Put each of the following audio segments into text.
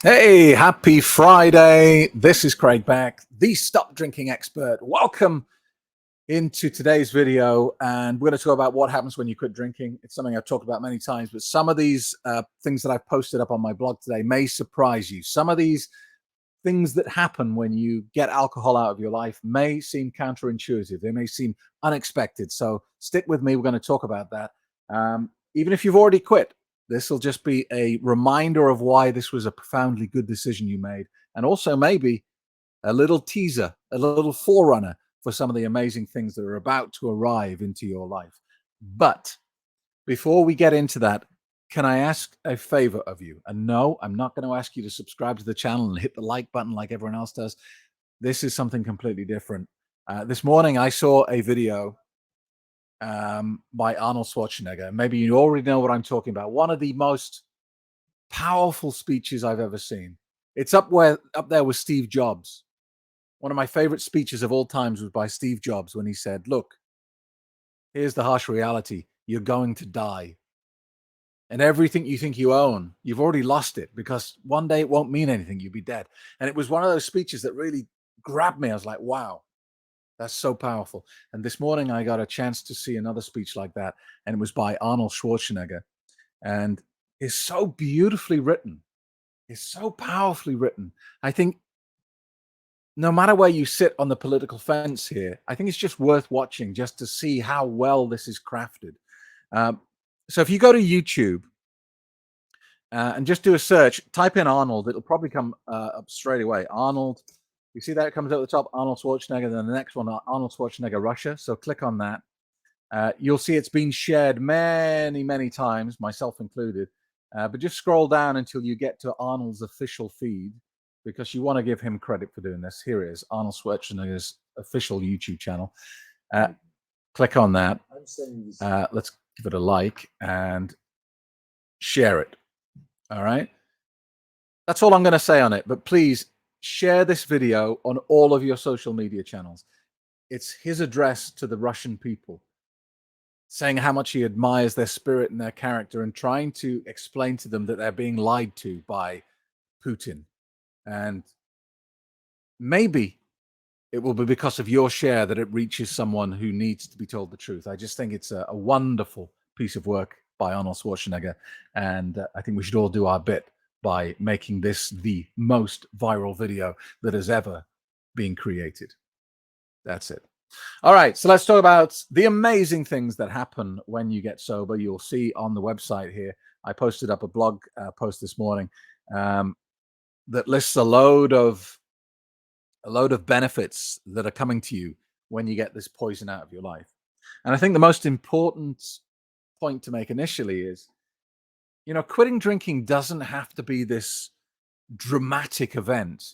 Hey, happy Friday. This is Craig Beck, the stop drinking expert. Welcome into today's video. And we're going to talk about what happens when you quit drinking. It's something I've talked about many times, but some of these things that I've posted up on my blog today may surprise you. Some of these things that happen when you get alcohol out of your life may seem counterintuitive. They may seem unexpected. So stick with me. We're going to talk about that. Even if you've already quit, this will just be a reminder of why this was a profoundly good decision you made. And also maybe a little teaser, a little forerunner for some of the amazing things that are about to arrive into your life. But before we get into that, can I ask a favor of you? And no, I'm not going to ask you to subscribe to the channel and hit the like button like everyone else does. This is something completely different. This morning, I saw a video by Arnold Schwarzenegger. Maybe you already know what I'm talking about. One of the most powerful speeches I've ever seen. It's up there with Steve Jobs. One of my favorite speeches of all times was by Steve Jobs when he said, "Look, here's the harsh reality. You're going to die. And everything you think you own, you've already lost it because one day it won't mean anything. You'll be dead." And it was one of those speeches that really grabbed me. I was like, wow, that's so powerful. And this morning I got a chance to see another speech like that. And it was by Arnold Schwarzenegger. And it's so beautifully written. It's so powerfully written. I think no matter where you sit on the political fence here, I think it's just worth watching just to see how well this is crafted. Um, so if you go to YouTube, and just do a search, type in Arnold, it'll probably come up straight away. Arnold, you see that it comes at the top, Arnold Schwarzenegger, then the next one, Arnold Schwarzenegger Russia. So click on that. You'll see it's been shared many, many times, myself included. But just scroll down until you get to Arnold's official feed because you want to give him credit for doing this. Here it is, Arnold Schwarzenegger's official YouTube channel. Click on that. Let's give it a like and share it. All right. That's all I'm going to say on it. But please share this video on all of your social media channels. It's his address to the Russian people, saying how much he admires their spirit and their character and trying to explain to them that they're being lied to by Putin. And maybe it will be because of your share that it reaches someone who needs to be told the truth. I just think it's a wonderful piece of work by Arnold Schwarzenegger. And I think we should all do our bit by making this the most viral video that has ever been created. That's it. All right, so let's talk about the amazing things that happen when you get sober. You'll see on the website here, I posted up a blog post this morning that lists a load of benefits that are coming to you when you get this poison out of your life. And I think the most important point to make initially is, quitting drinking doesn't have to be this dramatic event.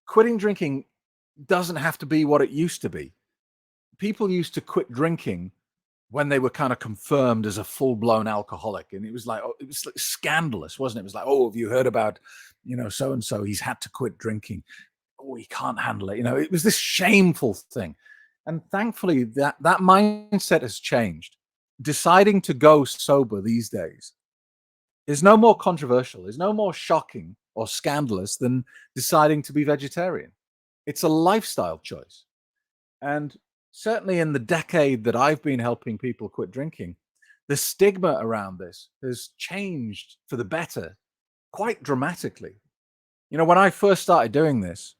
Quitting drinking doesn't have to be what it used to be. People used to quit drinking when they were kind of confirmed as a full-blown alcoholic, and it was like, it was like scandalous, wasn't it? It was like, oh, have you heard about, so and so? He's had to quit drinking. Oh, he can't handle it. It was this shameful thing, and thankfully that mindset has changed. Deciding to go sober these days is no more controversial, is no more shocking or scandalous than deciding to be vegetarian. It's a lifestyle choice. And certainly in the decade that I've been helping people quit drinking, the stigma around this has changed for the better quite dramatically. When I first started doing this,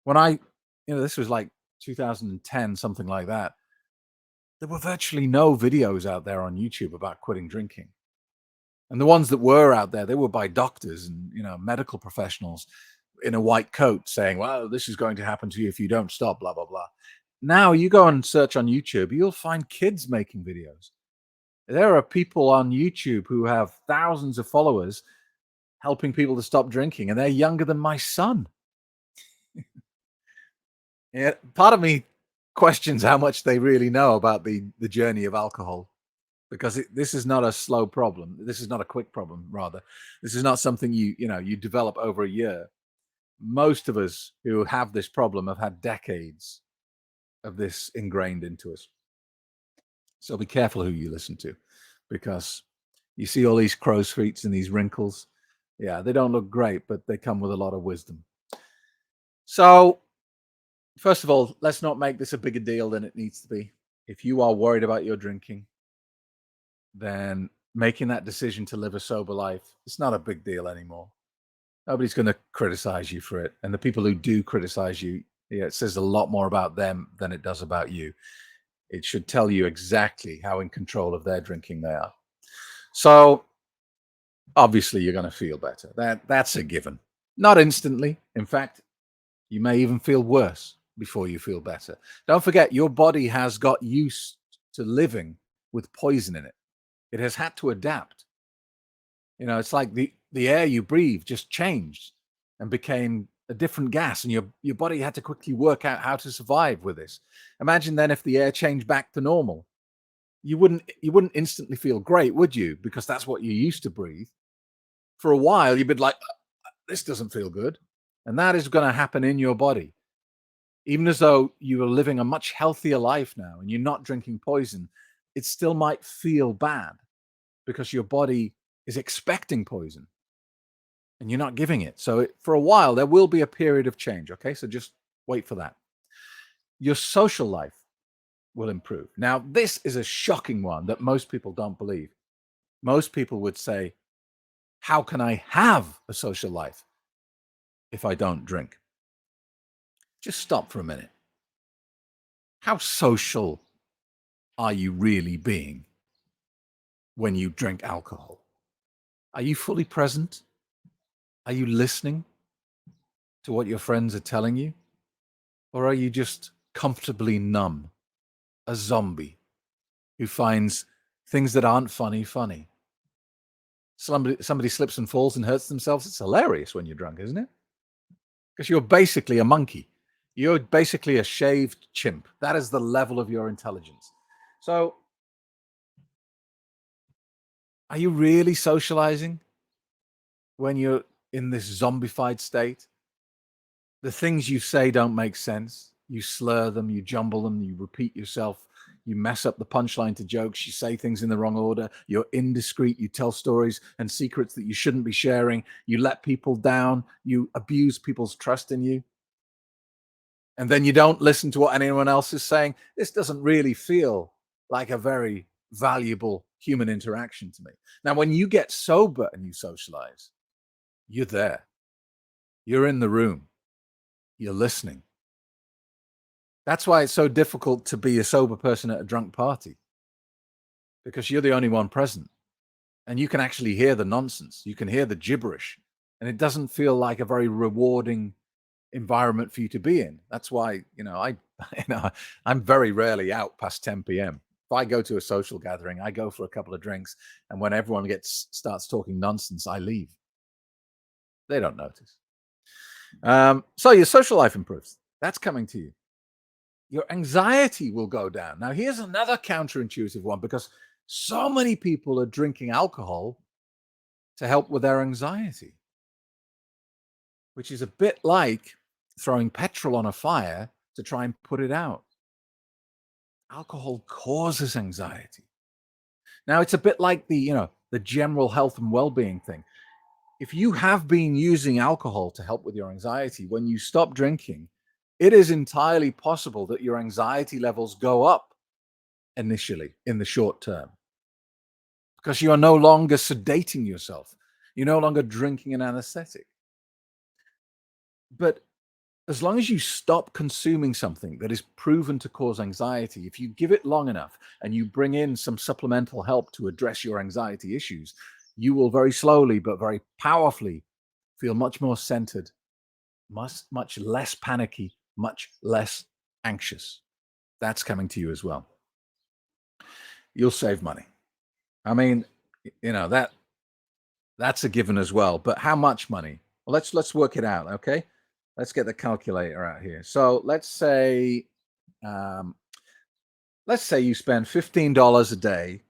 this was like 2010, something like that, there were virtually no videos out there on YouTube about quitting drinking. And the ones that were out there, they were by doctors and, medical professionals in a white coat saying, well, this is going to happen to you if you don't stop, blah, blah, blah. Now you go and search on YouTube, you'll find kids making videos. There are people on YouTube who have thousands of followers helping people to stop drinking, and they're younger than my son. Yeah, part of me questions how much they really know about the journey of alcohol, because this is not a slow problem. This is not a quick problem, rather. This is not something you develop over a year. Most of us who have this problem have had decades of this ingrained into us. So be careful who you listen to, because you see all these crow's feet and these wrinkles. Yeah, they don't look great, but they come with a lot of wisdom. So, first of all, let's not make this a bigger deal than it needs to be. If you are worried about your drinking, then making that decision to live a sober life, it's not a big deal anymore. Nobody's going to criticize you for it. And the people who do criticize you, yeah, it says a lot more about them than it does about you. It should tell you exactly how in control of their drinking they are. So obviously you're going to feel better. That's a given. Not instantly. In fact, you may even feel worse before you feel better. Don't forget, your body has got used to living with poison in it. It has had to adapt. You know, it's like the air you breathe just changed and became a different gas, and your body had to quickly work out how to survive with this. Imagine then if the air changed back to normal. You wouldn't instantly feel great, would you? Because that's what you used to breathe. For a while, you'd be like, this doesn't feel good. And that is going to happen in your body. Even as though you are living a much healthier life now and you're not drinking poison, it still might feel bad because your body is expecting poison and you're not giving it. So for a while, there will be a period of change. Okay. So just wait for that. Your social life will improve. Now, this is a shocking one that most people don't believe. Most people would say, how can I have a social life if I don't drink? Just stop for a minute. How social are you really being when you drink alcohol? Are you fully present? Are you listening to what your friends are telling you? Or are you just comfortably numb, a zombie who finds things that aren't funny funny? Somebody slips and falls and hurts themselves. It's hilarious when you're drunk, isn't it? Because you're basically a monkey. You're basically a shaved chimp. That is the level of your intelligence. So, are you really socializing when you're in this zombified state? The things you say don't make sense. You slur them, you jumble them, you repeat yourself, you mess up the punchline to jokes, you say things in the wrong order, you're indiscreet, you tell stories and secrets that you shouldn't be sharing, you let people down, you abuse people's trust in you. And then you don't listen to what anyone else is saying. This doesn't really feel like a very valuable human interaction to me. Now, when you get sober and you socialize, you're there. You're in the room. You're listening. That's why it's so difficult to be a sober person at a drunk party, because you're the only one present and you can actually hear the nonsense. You can hear the gibberish, and it doesn't feel like a very rewarding environment for you to be in. That's why, I'm very rarely out past 10 p.m. If I go to a social gathering, I go for a couple of drinks, and when everyone starts talking nonsense, I leave. They don't notice. So your social life improves. That's coming to you. Your anxiety will go down. Now, here's another counterintuitive one, because so many people are drinking alcohol to help with their anxiety, which is a bit like throwing petrol on a fire to try and put it out. Alcohol causes anxiety. Now, it's a bit like the general health and well-being thing. If you have been using alcohol to help with your anxiety, when you stop drinking, it is entirely possible that your anxiety levels go up initially in the short term, because you are no longer sedating yourself. You're no longer drinking an anesthetic. But as long as you stop consuming something that is proven to cause anxiety, if you give it long enough and you bring in some supplemental help to address your anxiety issues, you will very slowly but very powerfully feel much more centered, much less panicky, much less anxious. That's coming to you as well. You'll save money. I mean, that's a given as well. But how much money? Well, let's work it out. Okay, let's get the calculator out here. So let's say you spend $15 a day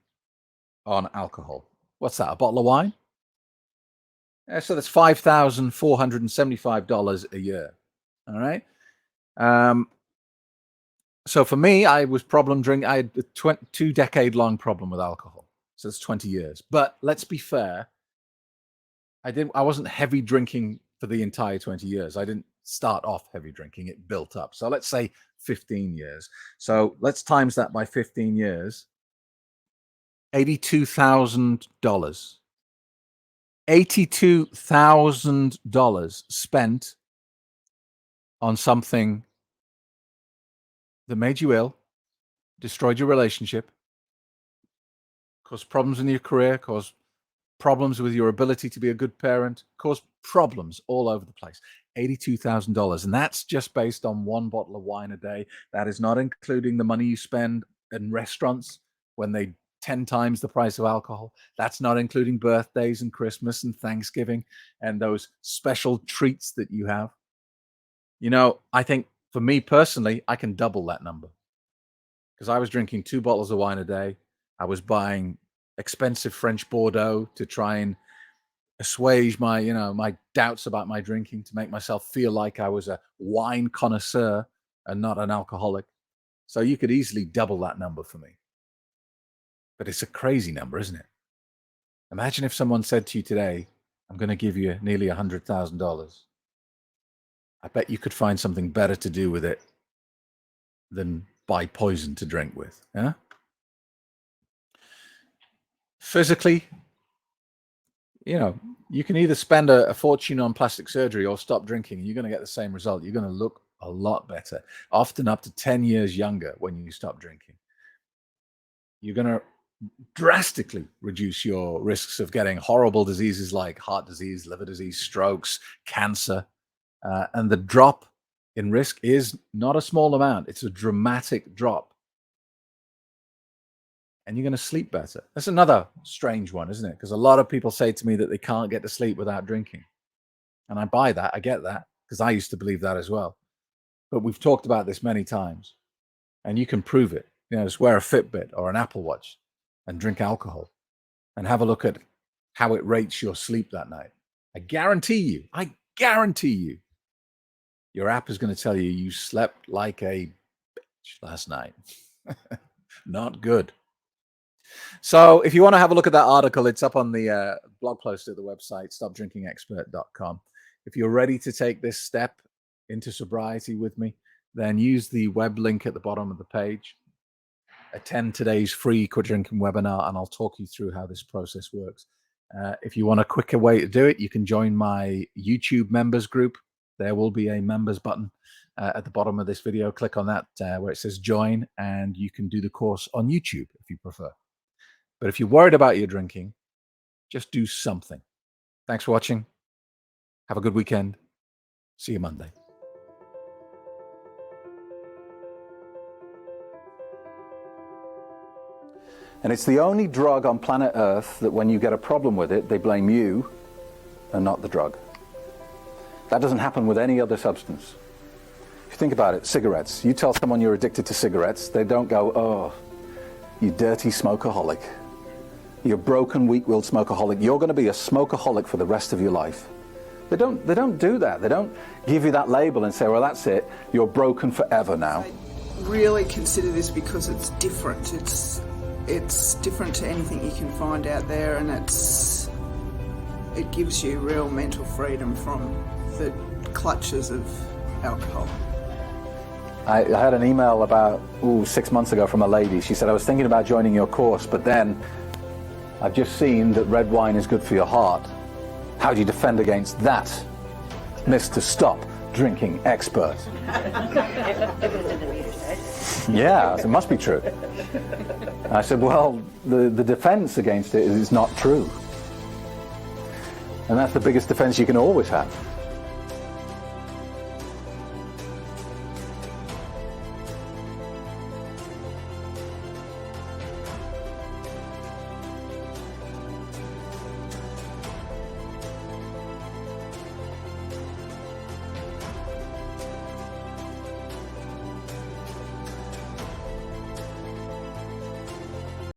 on alcohol. What's that? A bottle of wine? So that's $5,475 a year. All right. So for me, I was problem drinking. I had a 2-decade long problem with alcohol. So it's 20 years. But let's be fair. I wasn't heavy drinking for the entire 20 years. I didn't start off heavy drinking. It built up. So let's say 15 years. So let's times that by 15 years. $82,000. $82,000 spent on something that made you ill, destroyed your relationship, caused problems in your career, caused problems with your ability to be a good parent, caused problems all over the place. $82,000. And that's just based on one bottle of wine a day. That is not including the money you spend in restaurants when they 10 times the price of alcohol. That's not including birthdays and Christmas and Thanksgiving and those special treats that you have. You know, I think for me personally, I can double that number because I was drinking 2 bottles of wine a day. I was buying expensive French Bordeaux to try and assuage my, my doubts about my drinking, to make myself feel like I was a wine connoisseur and not an alcoholic. So you could easily double that number for me. But it's a crazy number, isn't it? Imagine if someone said to you today, I'm going to give you nearly $100,000. I bet you could find something better to do with it than buy poison to drink with. Yeah? Physically, you can either spend a fortune on plastic surgery or stop drinking, and you're going to get the same result. You're going to look a lot better, often up to 10 years younger when you stop drinking. You're going to drastically reduce your risks of getting horrible diseases like heart disease, liver disease, strokes, cancer. And the drop in risk is not a small amount. It's a dramatic drop. And you're going to sleep better. That's another strange one, isn't it? Because a lot of people say to me that they can't get to sleep without drinking. And I buy that. I get that because I used to believe that as well. But we've talked about this many times. And you can prove it. Just wear a Fitbit or an Apple Watch and drink alcohol and have a look at how it rates your sleep that night. I guarantee you, your app is going to tell you you slept like a bitch last night. Not good. So if you want to have a look at that article, it's up on the blog post at the website, stopdrinkingexpert.com. If you're ready to take this step into sobriety with me, then use the web link at the bottom of the page. Attend today's free quit drinking webinar, and I'll talk you through how this process works. If you want a quicker way to do it, you can join my YouTube members group. There will be a members button at the bottom of this video. Click on that where it says join, and you can do the course on YouTube if you prefer. But if you're worried about your drinking, just do something. Thanks for watching. Have a good weekend. See you Monday. And it's the only drug on planet Earth that when you get a problem with it, they blame you and not the drug. That doesn't happen with any other substance. If you think about it, cigarettes. You tell someone you're addicted to cigarettes, they don't go, oh, you dirty smokeaholic. You're a broken, weak-willed smokeaholic. You're going to be a smokeaholic for the rest of your life. They don't do that. They don't give you that label and say, well, that's it. You're broken forever now. I really consider this because it's different. It's different to anything you can find out there, and it gives you real mental freedom from the clutches of alcohol. I had an email about 6 months ago from a lady. She said, I was thinking about joining your course, but then I've just seen that red wine is good for your heart. How do you defend against that, Mr. Stop Drinking Expert? If it's in the meter, right? Yeah, it must be true. I said, well, the defense against it is it's not true. And that's the biggest defense you can always have.